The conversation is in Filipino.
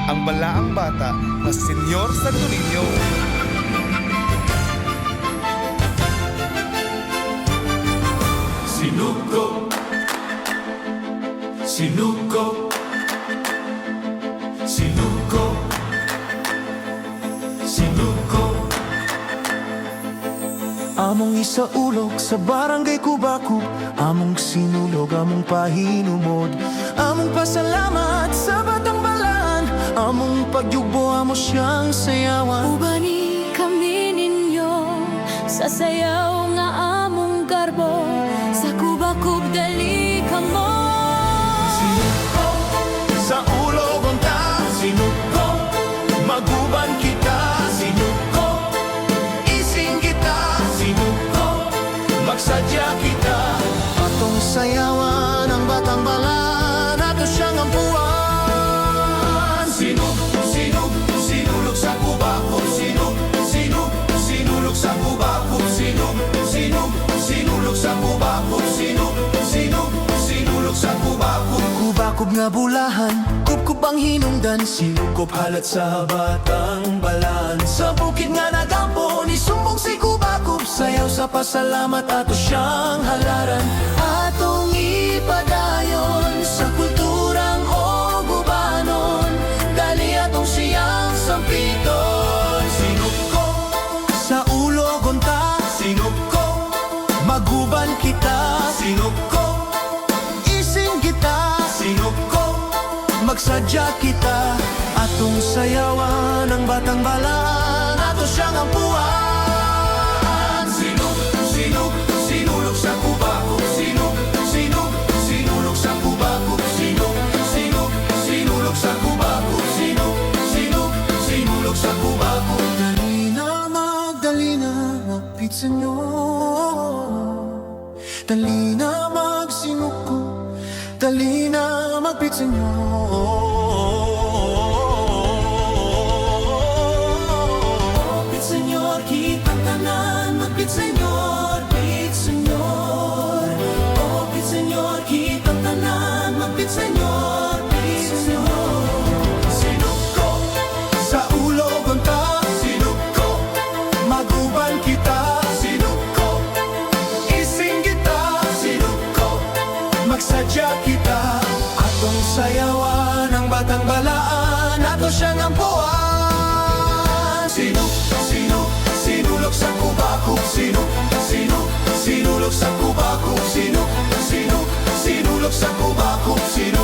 ang balaang bata na Senyor Santo Niño. Sinuko, sinuko, sinuko, sinuko. Among isaulog sa barangay Kubakub, among sinulog, among pahinumod, among pasalamat sa Batang Balaan, among pagyugbo, amo siyang sayawan. Ubani kami ninyo sa sayaw nga among garbo, sa Kubakub dali ka mo. Sinuko, sa ulog unta, sinuko, maguban kita, sinuko, ising kita, sinuko, magsadya kita. Atong sayawan ang Batang Balaan, ato siyang ampuan. Sinug, sinug, sinulog sa Kubakub. Sinug, sinug, sinulog sa Kubakub. Sinug, sinug, sinulog sa Kubakub. Sinug, sinug, sinulog sa Kubakub. Kubakub nga bulahan, kubkub ang hinungdan, sinukop halat sa Batang Balaan. Sa bukid nga nagampo, ni sumbong si Kubakub, sayaw sa pasalamat ato siyang halaran. Atong ipadayon sa kulturang o gubanon, dali atong siyang sampiton. Sinuko, sa ulog unta, sinuko, maguban kita, sinuko, ising kita, sinuko, magsadya kita. Atong sayawan ang Batang Balaan, ato siyang ampuan. Sinug, sinug, sinulog sa Kubakub. Sinug, sinug, sinulog sa Kubakub. Sinug, sinug, sinulog sa Kubakub. Sinug, sinug, sinulog sa Kubakub. Dalina, Magdalena, magpit sa inyo. Dalina, magsinuko, dalina, magpit sa inyo. Pit Senyor, kitang tanan, magpit Senyor, pit Senyor. Oh, pit Senyor, kitang tanan, magpit Senyor, pit Senyor. Sinuko, Sa ulog unta, sinuko, maguban kita, sinuko, ising kita, sinuko. magsadya kita. Atong sayawan ang Batang Balaan, ato siyang ampuan. Sinug, sinug, sinulog sa Kubakub. Sinug, sinug, sinulog sa Kubakub. Sinug, sinug, sinulog sa Kubakub. Sinug,